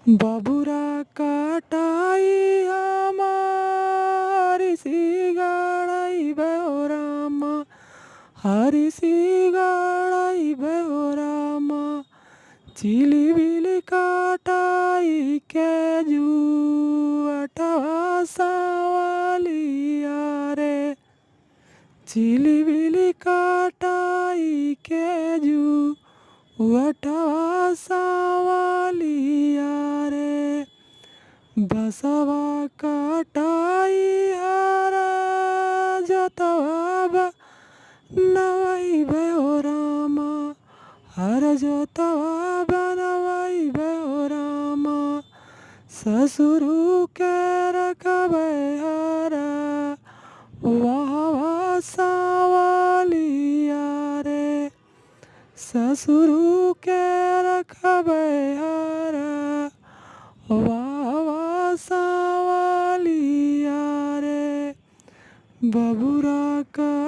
बबुरा काटाई हमारी सी गाड़ाई बेहोरामा, हरी सी गाड़ाई बेहोरामा, चिली बिली काटाई के जुआटवा सावलिया रे, चिली बिली काटाई के जुआटवा सावलिया रे, बसवा काटाई हरा जोतवा नवई बेहोरामा, हर जोतवा बनवई बेहोरामा, ससुरु के रखबे हरा वाहवा सावलिया रे, ससुरु के रखबे हरा वाहवा सावलिया रे, बबुरा का